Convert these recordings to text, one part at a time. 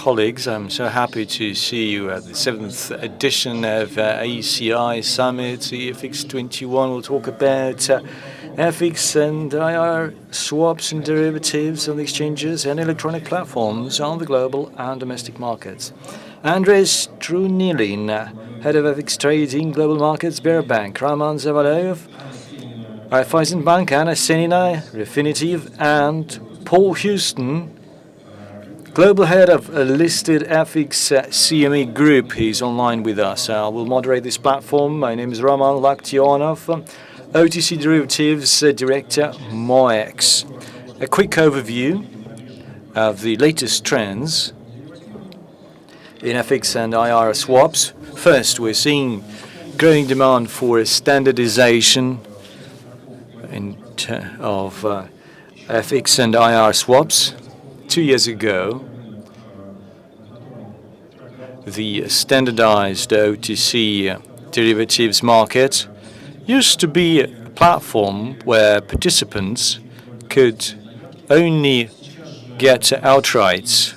colleagues, I'm so happy to see you at the 7th edition of ACI Summit, FX 21. We'll talk about FX and IR swaps and derivatives on the exchanges and electronic platforms on the global and domestic markets. Andrey Strunilin, head of FX trading, global markets, Sberbank, Zavalyuev, Raiffeisenbank, Senina, Refinitiv, and Paul Houston, global head of a listed FX CME group. He's online with us. I will moderate this platform. My name is Loktionov, OTC Derivatives Director, MOEX. A quick overview of the latest trends in FX and IR swaps. First, we're seeing growing demand for standardization of FX and IR swaps. 2 years ago, the standardized OTC derivatives market used to be a platform where participants could only get outrights.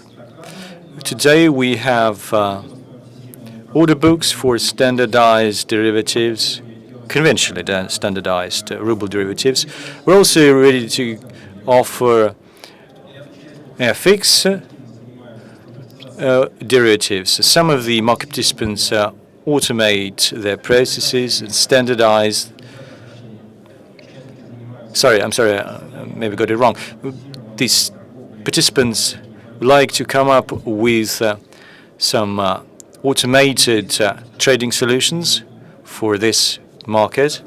Today we have order books for standardized derivatives, conventionally standardized ruble derivatives. We're also ready to offer FX derivatives. Some of the market participants automate their processes and standardize. Maybe got it wrong. These participants like to come up with some automated trading solutions for this market.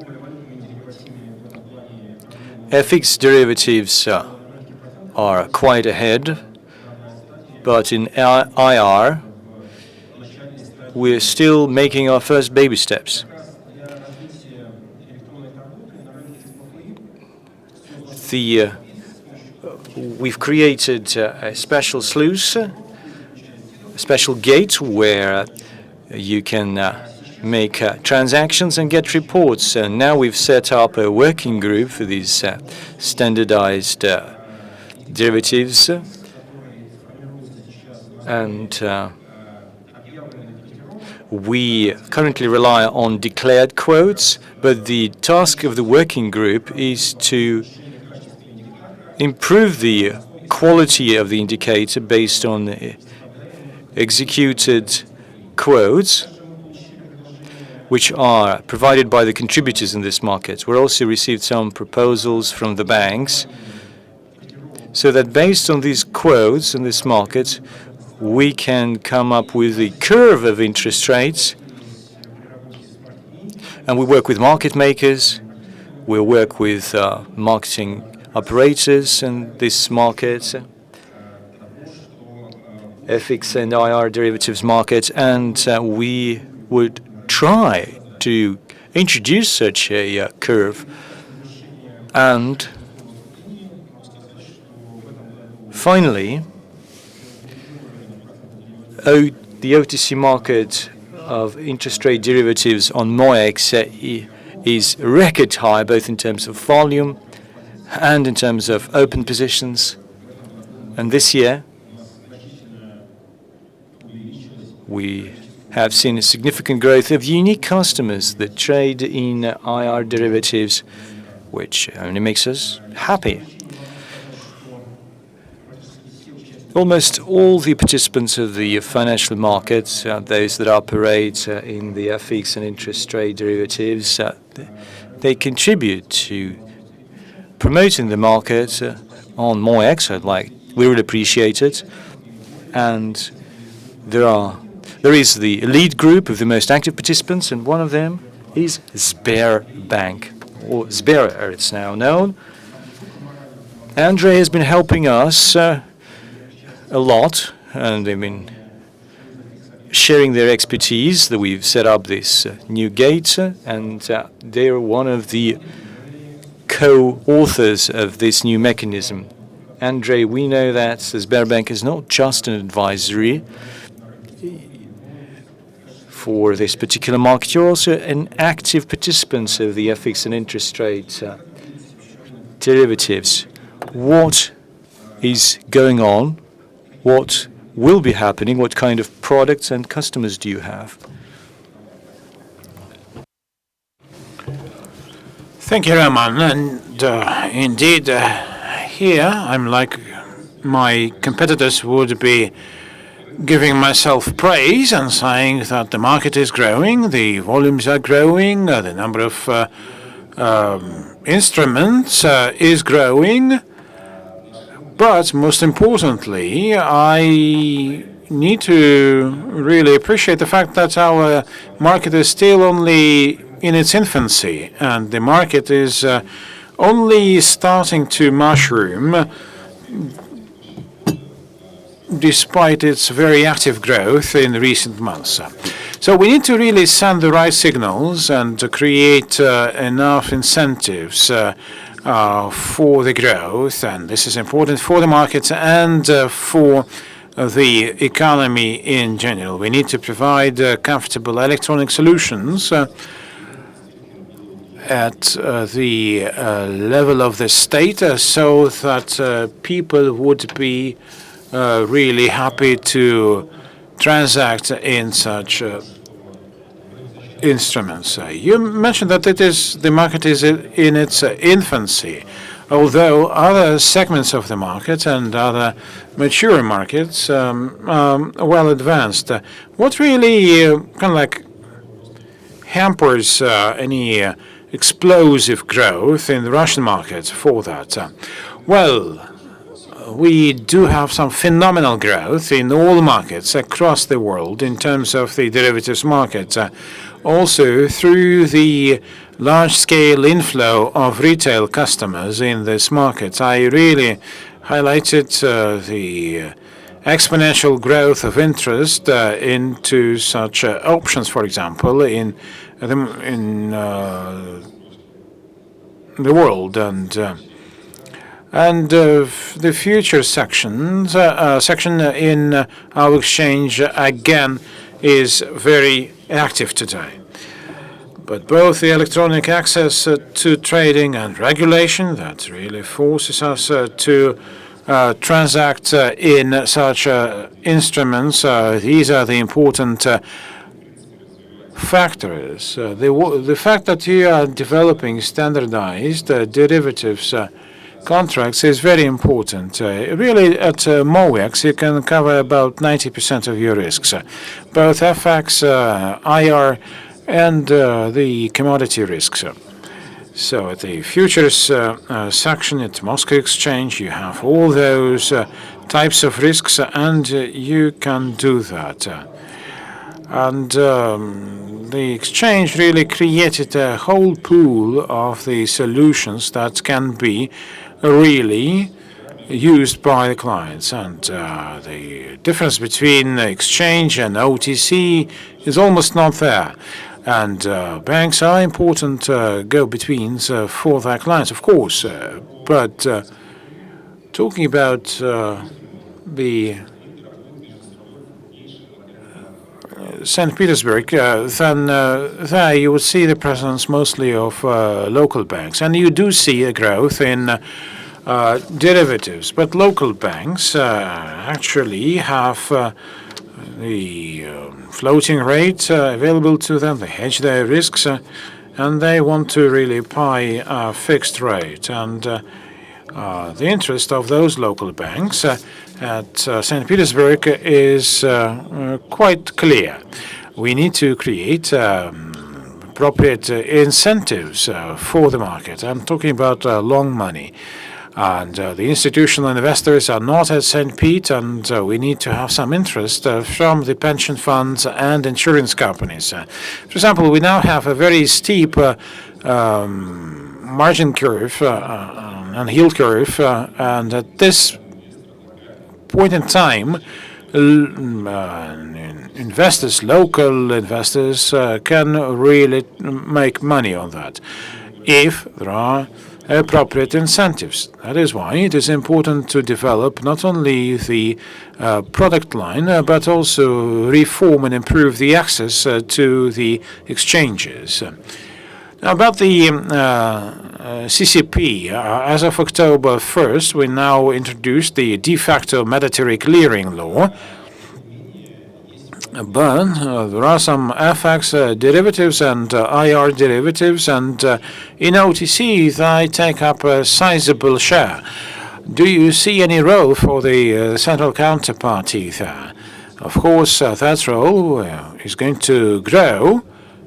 FX derivatives are quite ahead, but in IR, we're still making our first baby steps. We've created a special sluice, a special gate where you can make transactions and get reports. And now we've set up a working group for these standardized derivatives, and we currently rely on declared quotes, but the task of the working group is to improve the quality of the indicator based on executed quotes, which are provided by the contributors in this market. We also received some proposals from the banks, so that based on these quotes in this market, we can come up with the curve of interest rates. And we work with market makers, we work with marketing operators in this market, FX and IR derivatives market, and we would try to introduce such a curve. And finally, the OTC market of interest rate derivatives on MOEX is record high, both in terms of volume and in terms of open positions. And this year, we have seen a significant growth of unique customers that trade in IR derivatives, which only makes us happy. Almost all the participants of the financial markets, those that operate in the FX and interest rate derivatives, they contribute to promoting the market on MOEX. We really appreciate it. And there is the elite group of the most active participants, and one of them is Sberbank, or Sber, it's now known. Andrey has been helping us a lot, and they've been sharing their expertise that we've set up this new gate, and they're one of the co-authors of this new mechanism. Andrey, we know that Sberbank is not just an advisory for this particular market, you're also an active participant of the FX and interest rate derivatives. What is going on? What will be happening? What kind of products and customers do you have? Thank you, Roman. And indeed, here I'm like my competitors would be giving myself praise and saying that the market is growing, the volumes are growing, the number of instruments is growing. But most importantly, I need to really appreciate the fact that our market is still only in its infancy, and the market is only starting to mushroom despite its very active growth in recent months. So we need to really send the right signals and to create enough incentives for the growth, and this is important for the markets and for the economy in general. We need to provide comfortable electronic solutions at the level of the state so that people would be really happy to transact in such instruments. You mentioned that the market is in its infancy, although other segments of the market and other mature markets are well advanced. What really kind of like hampers any explosive growth in the Russian market for that? Well, we do have some phenomenal growth in all markets across the world in terms of the derivatives market. Also, through the large-scale inflow of retail customers in this market, I really highlighted the exponential growth of interest into such options, for example, in the world, and the future section in our exchange again is very active today. But both the electronic access to trading and regulation that really forces us to transact in such instruments, these are the important factors. The fact that you are developing standardized derivatives contracts is very important. Really, at MOEX, you can cover about 90% of your risks, both FX, IR, and the commodity risks. So at the futures section at Moscow Exchange, you have all those types of risks, and you can do that. And the exchange really created a whole pool of the solutions that can be really used by the clients. And the difference between exchange and OTC is almost not there. And banks are important go-betweens for their clients, of course. But talking about the St. Petersburg, then there you would see the presence mostly of local banks. And you do see a growth in derivatives. But local banks actually have the floating rate available to them. They hedge their risks, and they want to really buy a fixed rate. And the interest of those local banks at St. Petersburg is quite clear. We need to create appropriate incentives for the market. I'm talking about long money. And the institutional investors are not at St. Pete, and we need to have some interest from the pension funds and insurance companies. For example, we now have a very steep margin curve and yield curve, and at this point in time, investors, local investors, can really make money on that if there are appropriate incentives. That is why it is important to develop not only the product line, but also reform and improve the access to the exchanges. Now, about the CCP, as of October 1st, we now introduced the de facto mandatory clearing law. But there are some FX derivatives and IR derivatives, and in OTC they take up a sizable share. Do you see any role for the central counterparty there? Of course, that role is going to grow,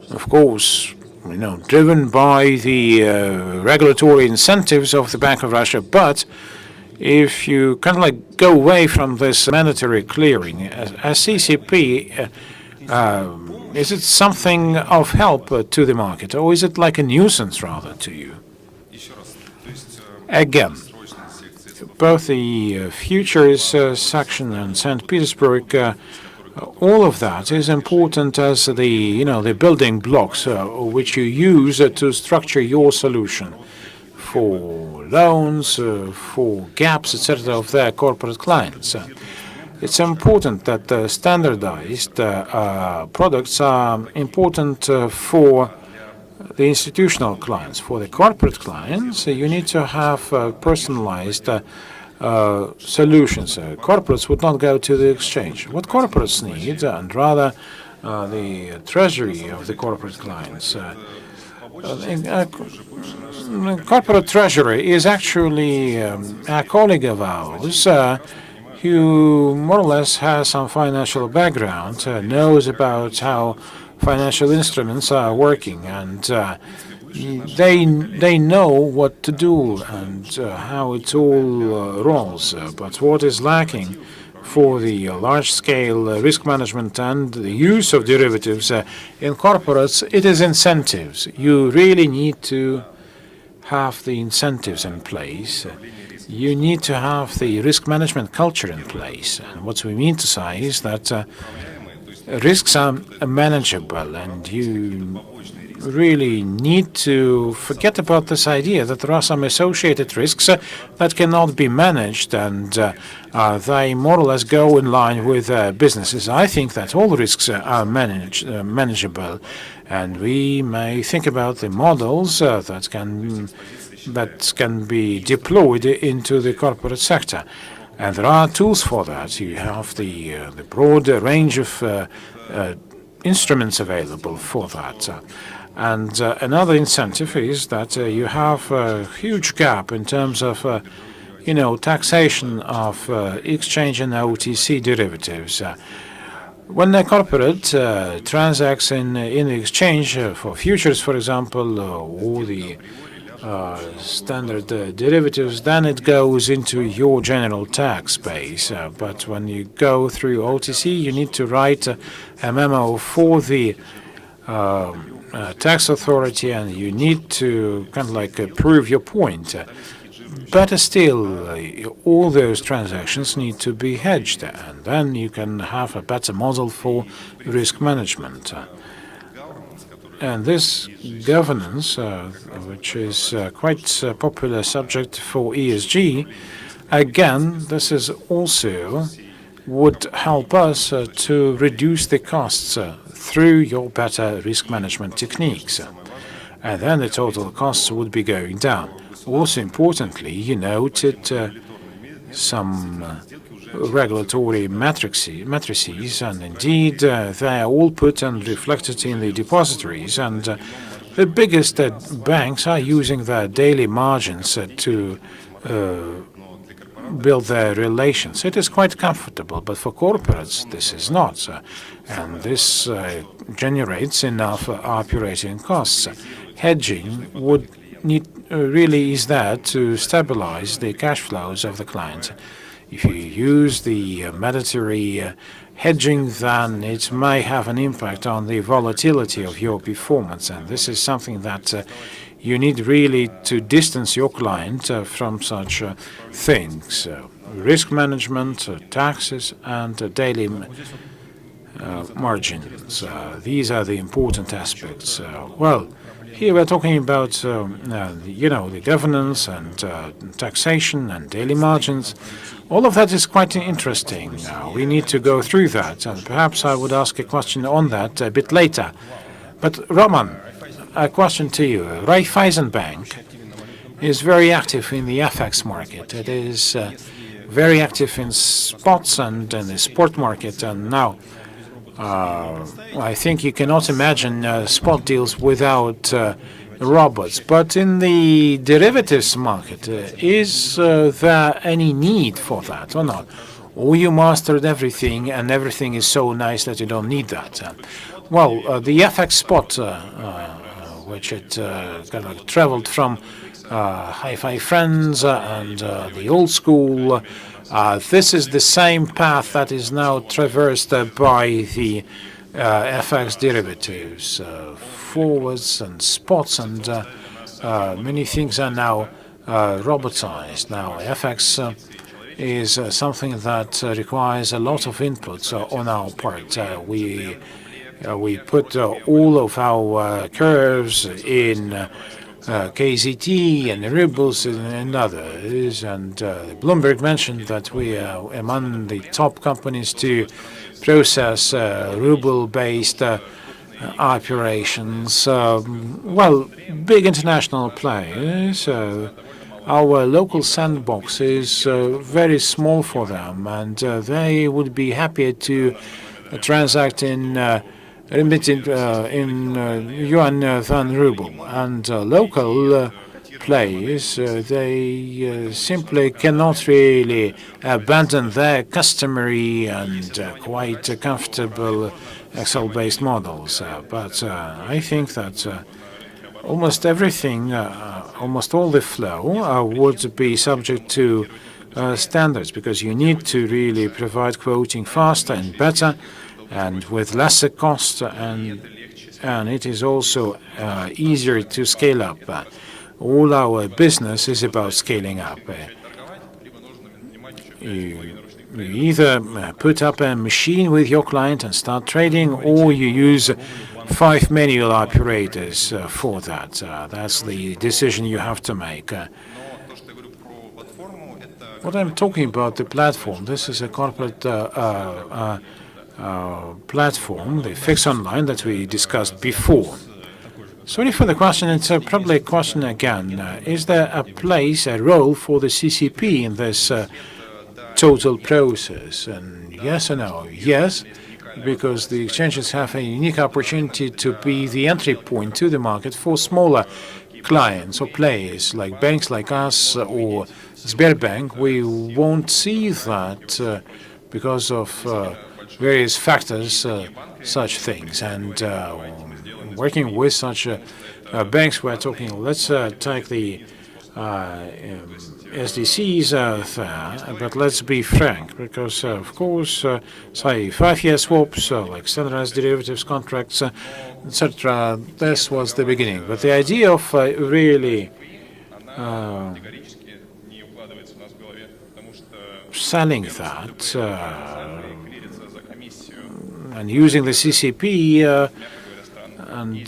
of course, driven by the regulatory incentives of the Bank of Russia, but if you kind of like go away from this mandatory clearing, as CCP, is it something of help to the market, or is it like a nuisance rather to you? Again, both the futures section and St. Petersburg, all of that is important as the building blocks which you use to structure your solution for loans, for gaps, etc., of their corporate clients. It's important that standardized products are important for the institutional clients. For the corporate clients, you need to have personalized solutions. Corporates would not go to the exchange. What corporates need, and rather the treasury of the corporate clients, corporate treasury is actually a colleague of ours who more or less has some financial background, knows about how financial instruments are working, and they know what to do and how it all rolls. But what is lacking for the large-scale risk management and the use of derivatives in corporates, it is incentives. You really need to have the incentives in place. You need to have the risk management culture in place. And what we mean to say is that risks are manageable, and you really need to forget about this idea that there are some associated risks that cannot be managed, and they more or less go in line with businesses. I think that all risks are manageable, and we may think about the models that can be deployed into the corporate sector. And there are tools for that. You have the broad range of instruments available for that. And another incentive is that you have a huge gap in terms of, taxation of exchange and OTC derivatives. When a corporate transacts in the exchange for futures, for example, or the standard derivatives, then it goes into your general tax base. But when you go through OTC, you need to write a memo for the tax authority, and you need to kind of like prove your point. Better still, all those transactions need to be hedged, and then you can have a better model for risk management. And this governance, which is quite a popular subject for ESG, again, this is also would help us to reduce the costs through your better risk management techniques. And then the total costs would be going down. Also importantly, you noted some regulatory matrices, and indeed they are all put and reflected in the depositories, and the biggest banks are using their daily margins to build their relations. It is quite comfortable, but for corporates this is not, and this generates enough operating costs. Hedging would need really is there to stabilize the cash flows of the client. If you use the mandatory hedging, then it may have an impact on the volatility of your performance, and this is something that you need really to distance your client from such things. Risk management, taxes, and daily margins. These are the important aspects. Well, here we're talking about, the governance and taxation and daily margins. All of that is quite interesting. We need to go through that, and perhaps I would ask a question on that a bit later. But Roman, a question to you. Raiffeisenbank is very active in the FX market. It is very active in spots and in the spot market. And now, I think you cannot imagine spot deals without robots. But in the derivatives market, is there any need for that or not? Or you mastered everything and everything is so nice that you don't need that? The FX spot, which it kind of traveled from hi-fi friends and the old school, this is the same path that is now traversed by the FX derivatives, forwards and spots, and many things are now robotized. Now, FX is something that requires a lot of inputs on our part. We put all of our curves in KZT and rubles and others, and Bloomberg mentioned that we are among the top companies to process ruble-based operations. Big international players. Our local sandbox is very small for them, and they would be happier to transact in yuan than ruble. And local players, they simply cannot really abandon their customary and quite comfortable Excel-based models. But I think that almost everything, almost all the flow would be subject to standards, because you need to really provide quoting faster and better and with lesser cost, and it is also easier to scale up. All our business is about scaling up. You either put up a machine with your client and start trading, or you use 5 manual operators for that. That's the decision you have to make. What I'm talking about, the platform, this is a corporate platform, the fix online that we discussed before. Sorry for the question. It's probably a question again. Is there a place, a role for the CCP in this total process? And yes or no? Yes, because the exchanges have a unique opportunity to be the entry point to the market for smaller clients or players like banks like us or Sberbank. We won't see that because of various factors, such things. And working with such banks, we're talking, let's take the SDCs there, but let's be frank, because of course, say 5-year swaps, like standardized derivatives contracts, etc. This was the beginning. But the idea of really selling that and using the CCP and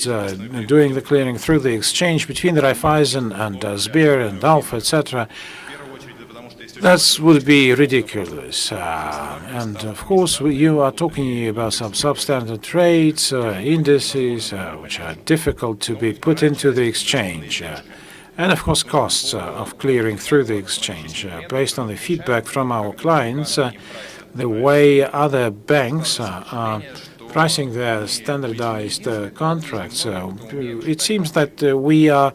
doing the clearing through the exchange between the Raiffeisen and Sber and Alpha, etc., that would be ridiculous. And of course, you are talking about some substandard trades, indices, which are difficult to be put into the exchange. And of course, costs of clearing through the exchange. Based on the feedback from our clients, the way other banks are pricing their standardized contracts, it seems that we are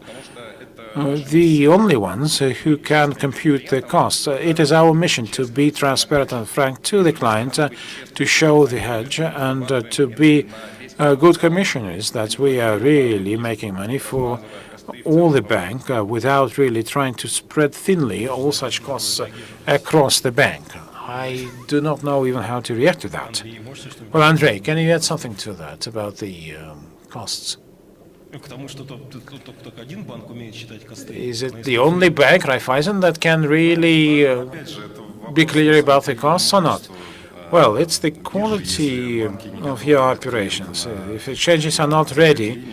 the only ones who can compute the costs. It is our mission to be transparent and frank to the client, to show the hedge, and to be good commissioners, that we are really making money for all the bank without really trying to spread thinly all such costs across the bank. I do not know even how to react to that. Well, Andrey, can you add something to that about the costs? Is it the only bank, Raiffeisen, that can really be clear about the costs or not? Well, it's the quality of your operations. If exchanges are not ready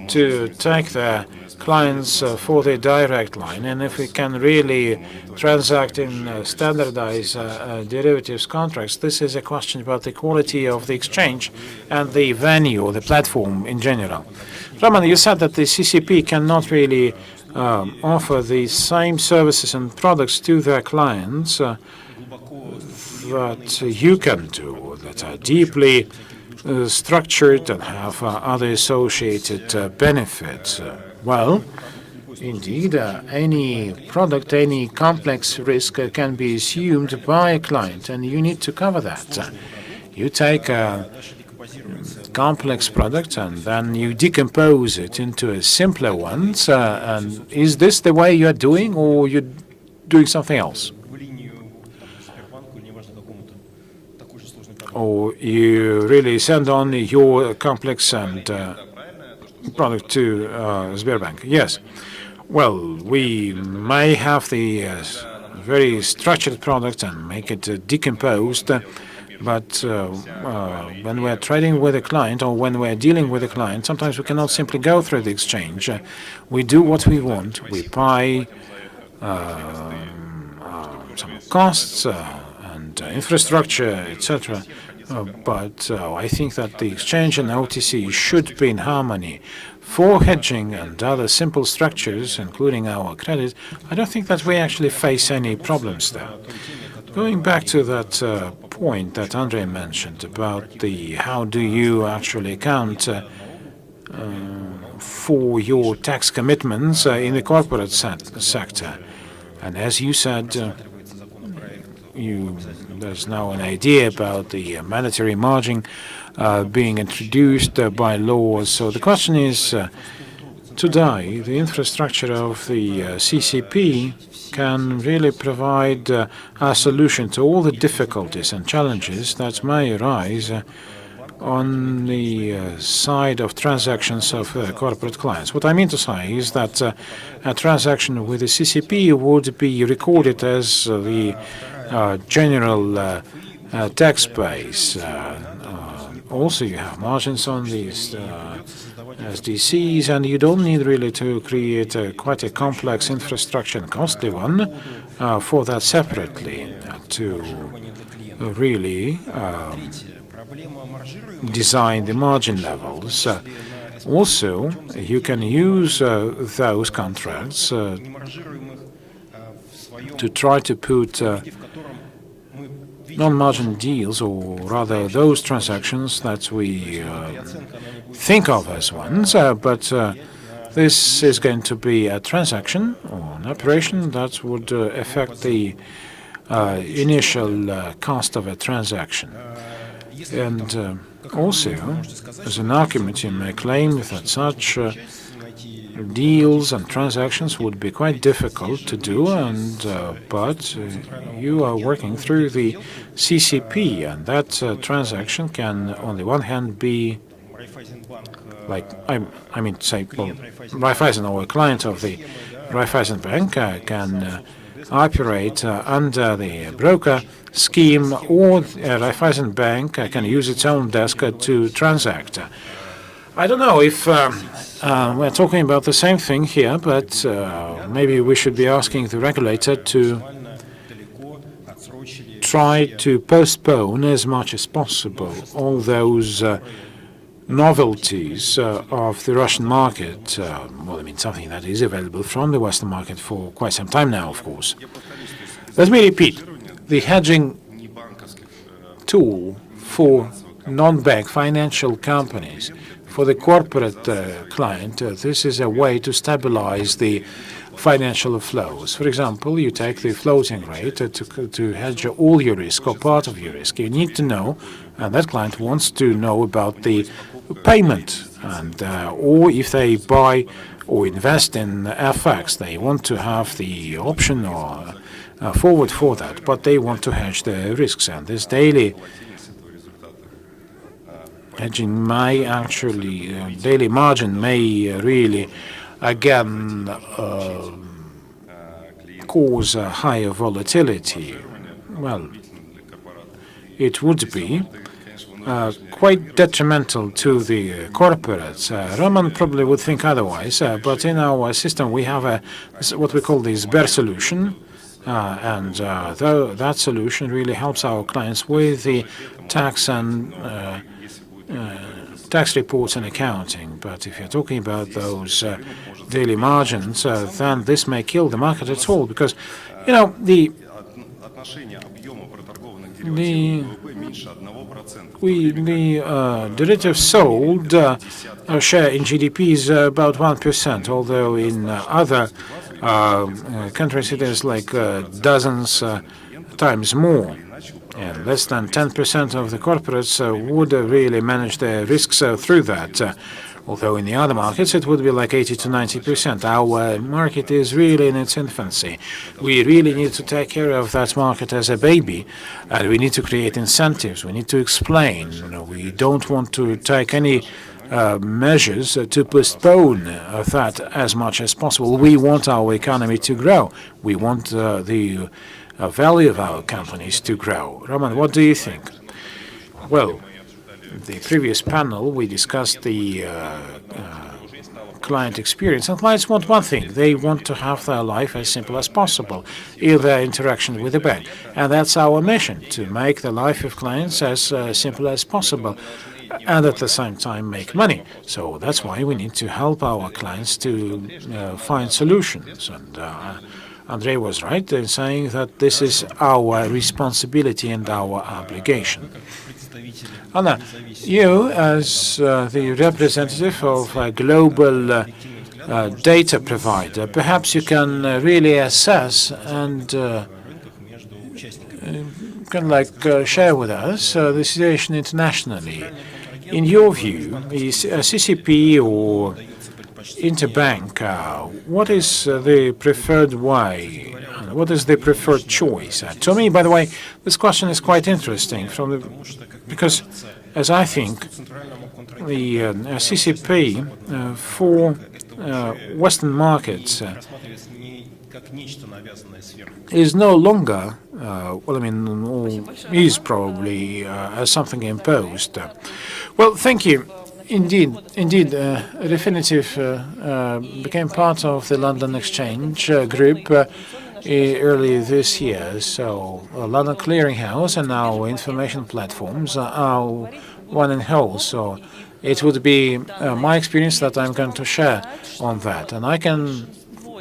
to take their clients for the direct line, and if we can really transact in standardized derivatives contracts, this is a question about the quality of the exchange and the venue or the platform in general. Roman, you said that the CCP cannot really offer the same services and products to their clients that you can do, that are deeply structured and have other associated benefits. Well, indeed, any product, any complex risk can be assumed by a client, and you need to cover that. You take a complex product and then you decompose it into a simpler ones. And is this the way you are doing, or you're doing something else? Or you really send on your complex and product to Sberbank? Yes. Well, we may have the very structured product and make it decomposed, but when we're trading with a client or when we're dealing with a client, sometimes we cannot simply go through the exchange. We do what we want. We pay some costs and infrastructure, etc. But I think that the exchange and OTC should be in harmony. For hedging and other simple structures, including our credit, I don't think that we actually face any problems there. Going back to that point that Andrey mentioned about the how do you actually account for your tax commitments in the corporate sector, and as you said, there's now an idea about the mandatory margin being introduced by law. So the question is, today, the infrastructure of the CCP can really provide a solution to all the difficulties and challenges that may arise on the side of transactions of corporate clients. What I mean to say is that a transaction with the CCP would be recorded as the general tax base. Also, you have margins on these SDCs, and you don't need really to create quite a complex infrastructure and costly one for that separately to really design the margin levels. Also, you can use those contracts to try to put non-margin deals, or rather those transactions that we think of as ones, but this is going to be a transaction or an operation that would affect the initial cost of a transaction. And also, as an argument, you may claim that such deals and transactions would be quite difficult to do, and but you are working through the CCP, and that transaction can, on the one hand, be like I mean to say, well, Raiffeisen or a client of the Raiffeisenbank can operate under the broker scheme, or Raiffeisenbank can use its own desk to transact. I don't know if we're talking about the same thing here, but maybe we should be asking the regulator to try to postpone as much as possible all those novelties of the Russian market. Well, I mean, something that is available from the Western market for quite some time now, of course. Let me repeat. The hedging tool for non-bank financial companies, for the corporate client, this is a way to stabilize the financial flows. For example, you take the floating rate to hedge all your risk or part of your risk. You need to know, and that client wants to know about the payment, and or if they buy or invest in FX, they want to have the option or forward for that, but they want to hedge the risks, and this daily hedging may actually, daily margin may really, again, cause a higher volatility. Well, it would be quite detrimental to the corporates. Roman probably would think otherwise, but in our system we have what we call the Sber solution, and that solution really helps our clients with the tax and tax reports and accounting. But if you're talking about those daily margins, then this may kill the market at all, because, you know, the the derivatives sold our share in GDP is about 1%, although in other countries it is like dozens times more. And less than 10% of the corporates would really manage their risks through that. Although in the other markets it would be like 80 to 90%. Our market is really in its infancy. We really need to take care of that market as a baby, and we need to create incentives. We need to explain. We don't want to take any measures to postpone that as much as possible. We want our economy to grow. We want the value of our companies to grow. Roman, what do you think? Well, the previous panel, we discussed the client experience, and clients want one thing. They want to have their life as simple as possible in their interaction with the bank. And that's our mission, to make the life of clients as simple as possible and at the same time make money. So that's why we need to help our clients to find solutions. And Andrey was right in saying that this is our responsibility and our obligation. Anna, you as the representative of a global data provider, perhaps you can really assess and share with us the situation internationally. In your view, is CCP or interbank, what is the preferred way? What is the preferred choice? To me, by the way, this question is quite interesting because, as I think, the CCP for Western markets is no longer, is probably something imposed. Well, thank you. Indeed, Refinitiv became part of the London Exchange Group early this year. So London Clearing House and our information platforms are one in whole. So it would be my experience that I'm going to share on that. And I can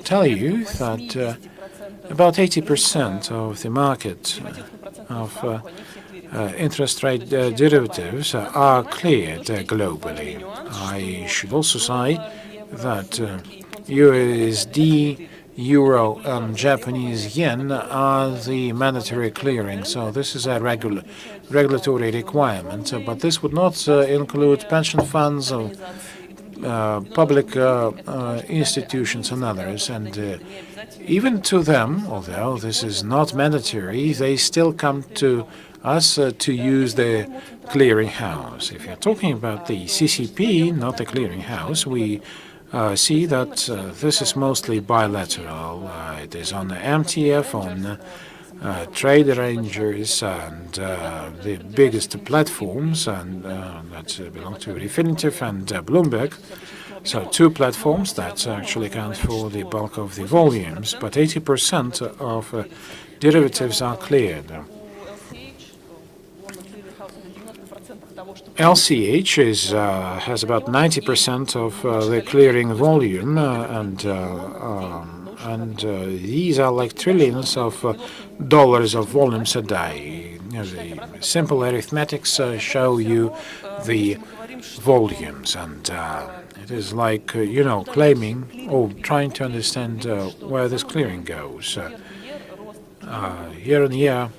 tell you that about 80% of the market of interest rate derivatives are cleared globally. I should also say that USD, Euro, and Japanese yen are the mandatory clearing. So this is a regulatory requirement. But this would not include pension funds or public institutions and others. And even to them, although this is not mandatory, they still come to us to use the clearing house. If you're talking about the CCP, not the clearing house, we see that this is mostly bilateral. It is on the MTF, on trade arrangers, and the biggest platforms, and that belong to Refinitiv and Bloomberg. So two platforms that actually account for the bulk of the volumes, but 80% of derivatives are cleared. LCH has about 90% of the clearing volume, and these are like trillions of dollars of volumes a day. The simple arithmetics show you the volumes, and it is like claiming or trying to understand where this clearing goes. Year on year,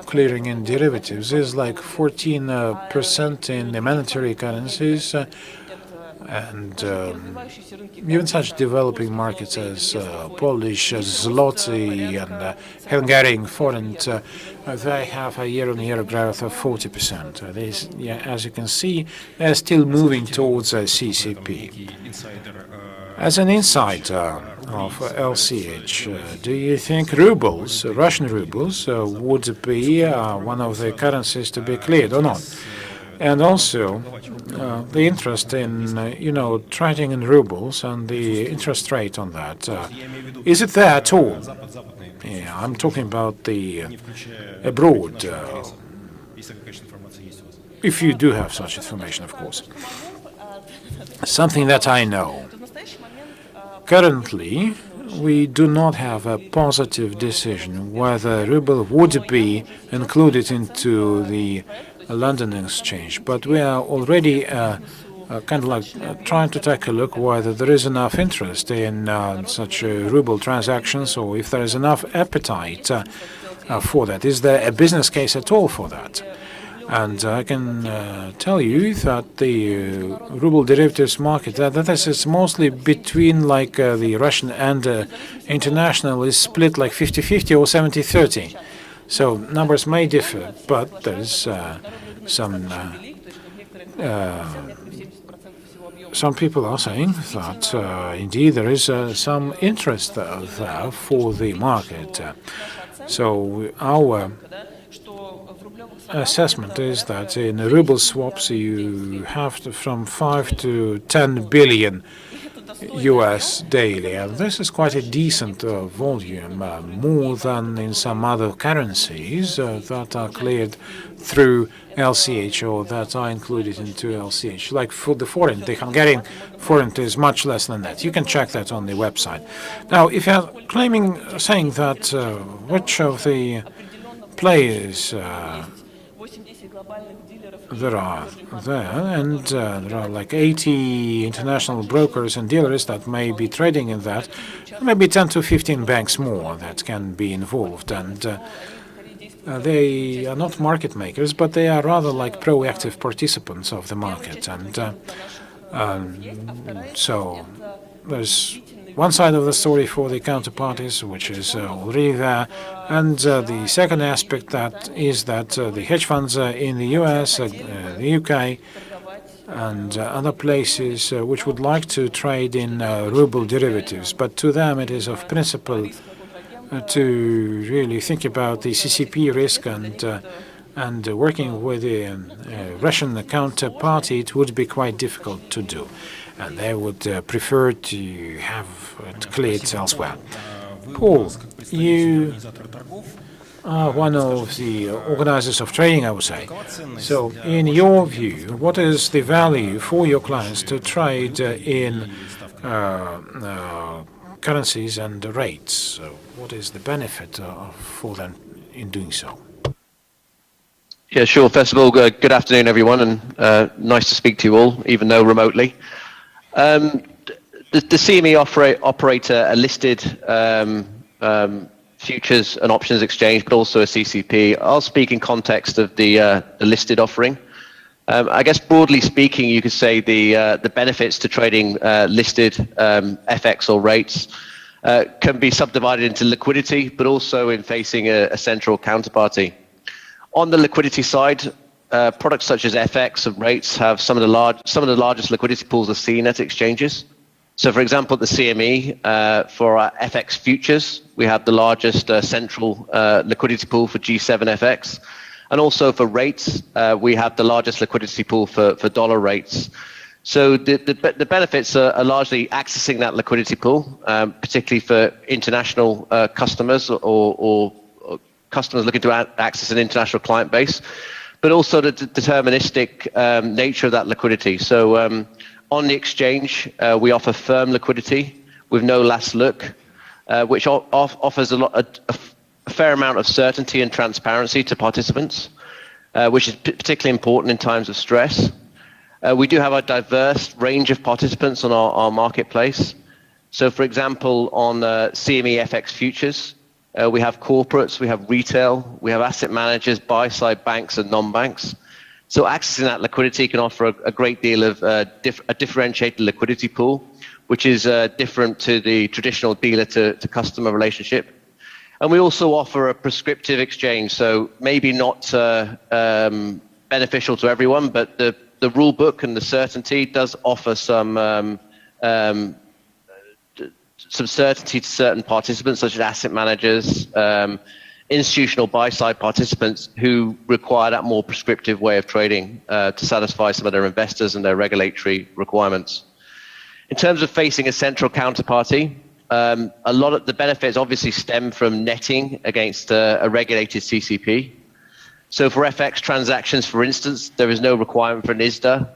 clearing in derivatives is like 14% in the mandatory currencies, and even such developing markets as Polish zloty and Hungarian forint, they have a year-on-year growth of 40%. As you can see, they're still moving towards a CCP. As an insider of LCH, do you think rubles, Russian rubles, would be one of the currencies to be cleared or not? And also, the interest in, trading in rubles and the interest rate on that, is it there at all? Yeah, I'm talking about the abroad, if you do have such information, of course. Something that I know. Currently, we do not have a positive decision whether ruble would be included into the London exchange, but we are already kind of like trying to take a look whether there is enough interest in such ruble transactions, or if there is enough appetite for that. Is there a business case at all for that? And I can tell you that the ruble derivatives market, that this is mostly between like the Russian and international is split like 50-50 or 70-30. So numbers may differ, but there is some people are saying that indeed there is some interest there for the market. So our assessment is that in ruble swaps you have from 5 to 10 billion US daily, and this is quite a decent volume, more than in some other currencies that are cleared through LCH or that are included into LCH. Like for the foreign, the Hungarian foreign is much less than that. You can check that on the website. Now, if you're saying that which of the players there are there, and there are like 80 international brokers and dealers that may be trading in that, maybe 10 to 15 banks more that can be involved, and they are not market makers, but they are rather like proactive participants of the market, and so there's one side of the story for the counterparties, which is already there, and the second aspect that is that the hedge funds in the US, the UK, and other places which would like to trade in ruble derivatives, but to them it is of principle to really think about the CCP risk, and working with the Russian counterparty, it would be quite difficult to do. And they would prefer to have it cleared elsewhere. Paul, you are one of the organizers of trading, I would say. So, in your view, what is the value for your clients to trade in currencies and rates? So what is the benefit for them in doing so? Yeah, sure. First of all, good afternoon, everyone, and nice to speak to you all, even though remotely. The CME operate a listed futures and options exchange, but also a CCP. I'll speak in context of the listed offering. I guess broadly speaking, you could say the benefits to trading listed FX or rates can be subdivided into liquidity, but also in facing a central counterparty. On the liquidity side, products such as FX and rates have some of the largest liquidity pools are seen at exchanges. So, for example, the CME for our FX futures, we have the largest central liquidity pool for G7 FX, and also for rates, we have the largest liquidity pool for dollar rates. So the benefits are largely accessing that liquidity pool, particularly for international customers or customers looking to access an international client base, but also the deterministic nature of that liquidity. So on the exchange, we offer firm liquidity with no last look, which offers a fair amount of certainty and transparency to participants, which is particularly important in times of stress. We do have a diverse range of participants on our marketplace. So, for example, on CME FX futures, we have corporates, we have retail, we have asset managers, buy-side banks and non-banks. So accessing that liquidity can offer a great deal of a differentiated liquidity pool, which is different to the traditional dealer-to-customer relationship. And we also offer a prescriptive exchange, so maybe not beneficial to everyone, but the rule book and the certainty does offer some certainty to certain participants, such as asset managers, institutional buy-side participants who require that more prescriptive way of trading to satisfy some of their investors and their regulatory requirements. In terms of facing a central counterparty, a lot of the benefits obviously stem from netting against a regulated CCP. So for FX transactions, for instance, there is no requirement for an ISDA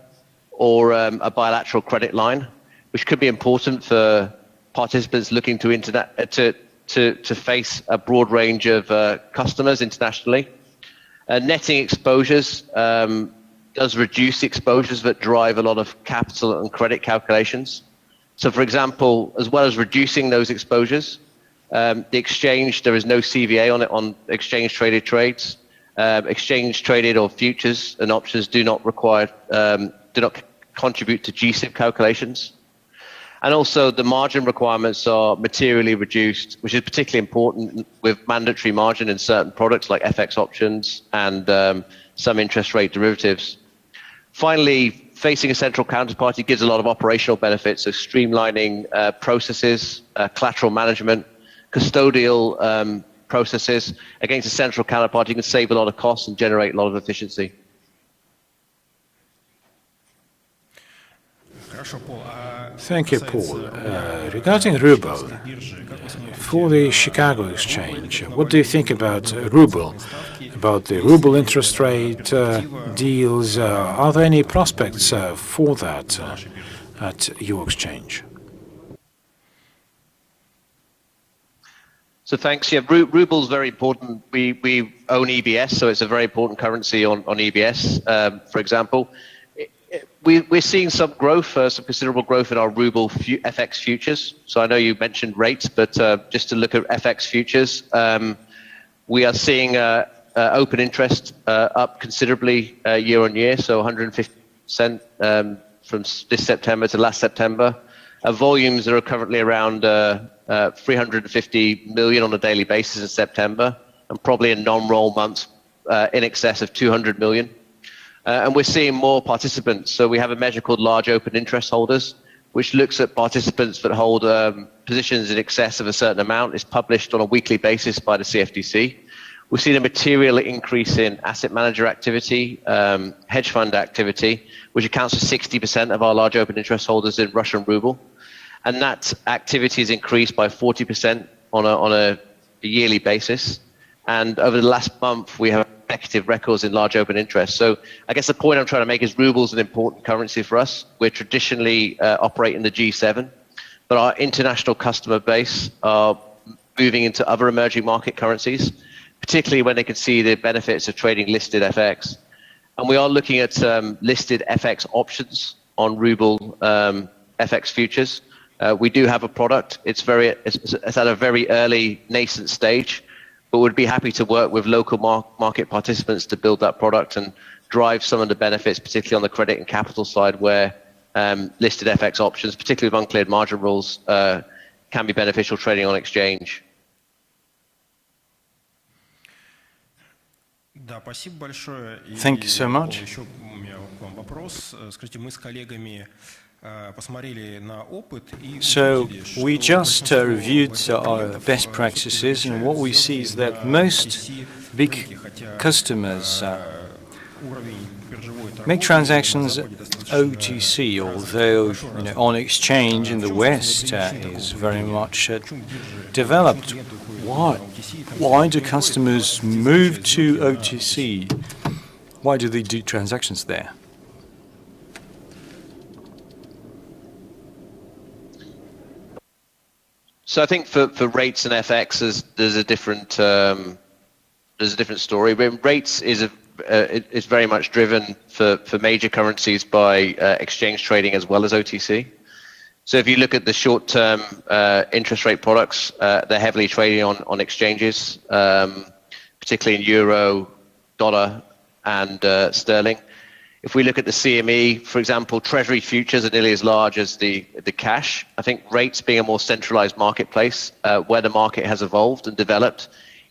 or a bilateral credit line, which could be important for participants looking to face a broad range of customers internationally. Netting exposures does reduce exposures that drive a lot of capital and credit calculations. So, for example, as well as reducing those exposures, the exchange, there is no CVA on it on exchange traded trades. Exchange traded or futures and options do not contribute to GSIB calculations. And also the margin requirements are materially reduced, which is particularly important with mandatory margin in certain products like FX options and some interest rate derivatives. Finally, facing a central counterparty gives a lot of operational benefits, so streamlining processes, collateral management, custodial processes. Against a central counterparty, you can save a lot of costs and generate a lot of efficiency. Thank you, Paul. Regarding ruble, for the Chicago exchange, what do you think about ruble? About the ruble interest rate deals? Are there any prospects for that at your exchange? So thanks. Yeah, ruble is very important. We own EBS, so it's a very important currency on EBS, for example. We're seeing some growth, some considerable growth in our ruble FX futures. So I know you mentioned rates, but just to look at FX futures, we are seeing open interest up considerably year on year, so 150% from this September to last September. Volumes are currently around 350 million on a daily basis in September, and probably in non-roll months in excess of 200 million. And we're seeing more participants. So we have a measure called large open interest holders, which looks at participants that hold positions in excess of a certain amount. It's published on a weekly basis by the CFTC. We've seen a material increase in asset manager activity, hedge fund activity, which accounts for 60% of our large open interest holders in Russian ruble. And that activity has increased by 40% on a yearly basis. And over the last month, we have negative records in large open interest. So I guess the point I'm trying to make is ruble is an important currency for us. We're traditionally operate in the G7, but our international customer base are moving into other emerging market currencies, particularly when they can see the benefits of trading listed FX. And we are looking at listed FX options on ruble FX futures. We do have a product. It's at a very early nascent stage, but we'd be happy to work with local market participants to build that product and drive some of the benefits, particularly on the credit and capital side, where listed FX options, particularly with uncleared margin rules, can be beneficial trading on exchange. Thank you so much. So we just reviewed our best practices, and what we see is that most big customers make transactions OTC, although on exchange in the West is very much developed. Why do customers move to OTC? Why do they do transactions there? So I think for rates and FX, there's a different story. Rates is very much driven for major currencies by exchange trading as well as OTC. So if you look at the short-term interest rate products, they're heavily trading on exchanges, particularly in euro, dollar, and sterling. If we look at the CME, for example, Treasury futures are nearly as large as the cash. I think rates being a more centralized marketplace, where the market has evolved and developed,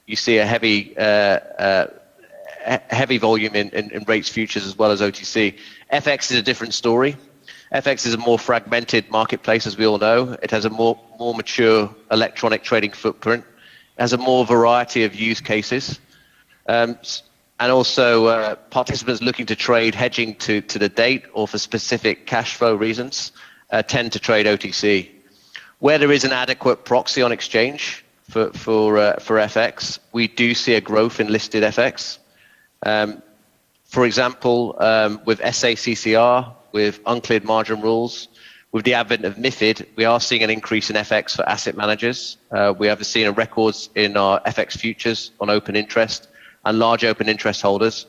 you see a heavy volume in rates futures as well as OTC. FX is a different story. FX is a more fragmented marketplace, as we all know. It has a more mature electronic trading footprint. It has a more variety of use cases. And also participants looking to trade hedging to the date or for specific cash flow reasons tend to trade OTC. Where there is an adequate proxy on exchange for FX, we do see a growth in listed FX. For example, with SACCR, with uncleared margin rules, With the advent of MiFID, we are seeing an increase in FX for asset managers. We have seen a records in our FX futures on open interest and large open interest holders.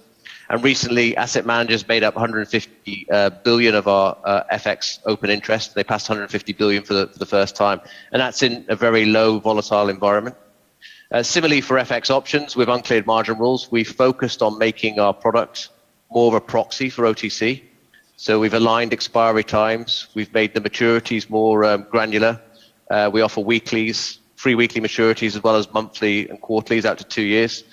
And recently, asset managers made up 150 billion of our FX open interest. They passed 150 billion for the first time, and that's in a very low volatile environment. Similarly, for FX options with uncleared margin rules, we focused on making our product more of a proxy for OTC. So we've aligned expiry times. We've made the maturities more granular. We offer weeklies, free weekly maturities, as well as monthly and quarterlies out to 2 years.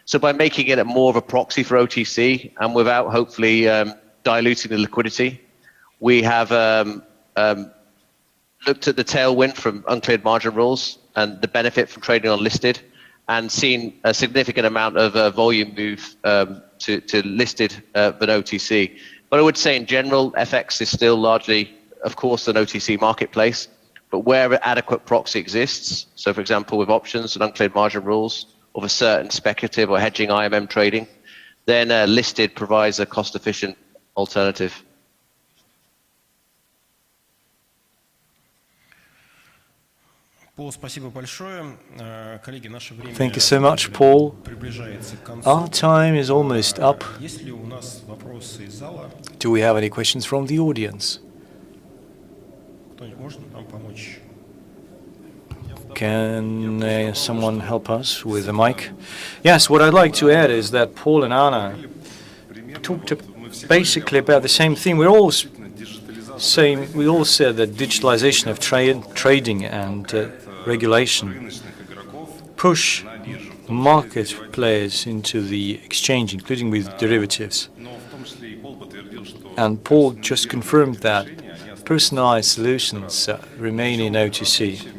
So by making it more of a proxy for OTC and without hopefully diluting the liquidity, we have looked at the tailwind from uncleared margin rules and the benefit from trading on listed, and seen a significant amount of volume move to listed than OTC. But I would say in general, FX is still largely, of course, an OTC marketplace, but where adequate proxy exists, so for example, with options and uncleared margin rules, of a certain speculative or hedging IMM trading, then listed provides a cost-efficient alternative. Thank you so much, Paul. Our time is almost up. Do we have any questions from the audience? Can someone help us with the mic? Yes, what I'd like to add is that Paul and Anna talked basically about the same thing. We all said that digitalization of trading and regulation push market players into the exchange, including with derivatives. And Paul just confirmed that personalized solutions remain in OTC.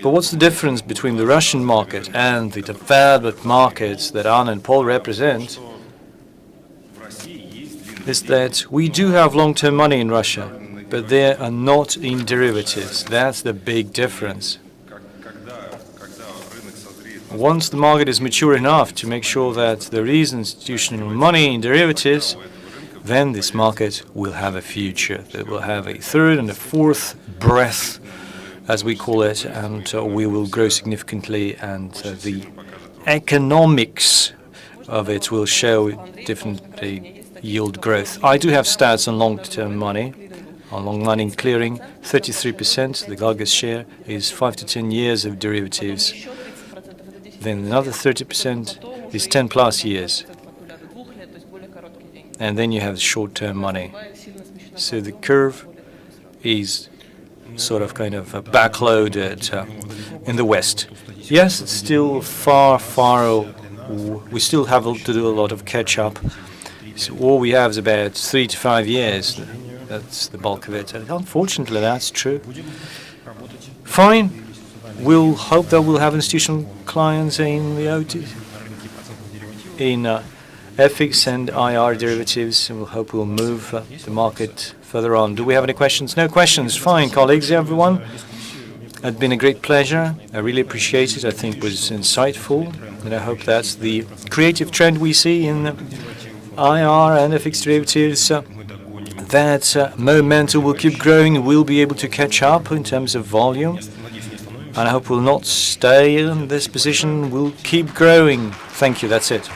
But what's the difference between the Russian market and the developed markets that Anna and Paul represent? Is that we do have long-term money in Russia, but they are not in derivatives. That's the big difference. Once the market is mature enough to make sure that there is institutional money in derivatives, then this market will have a future. It will have a third and a fourth breath, as we call it, and we will grow significantly, and the economics of it will show differently yield growth. I do have stats on long-term money, on long money clearing, 33%. The Galgas share is 5 to 10 years of derivatives. Then another 30% is 10 plus years. And then you have short-term money. So the curve is sort of kind of backloaded in the West. Yes, it's still far. We still have to do a lot of catch-up. So all we have is about 3 to 5 years. That's the bulk of it. And unfortunately, that's true. Fine. We'll hope that we'll have institutional clients in the FX and IR derivatives, and we'll hope we'll move the market further on. Do we have any questions? No questions. Fine, colleagues, everyone. It's been a great pleasure. I really appreciate it. I think it was insightful, and I hope that's the creative trend we see in IR and FX derivatives. That momentum will keep growing, and we'll be able to catch up in terms of volume. And I hope we'll not stay in this position. We'll keep growing. Thank you. That's it.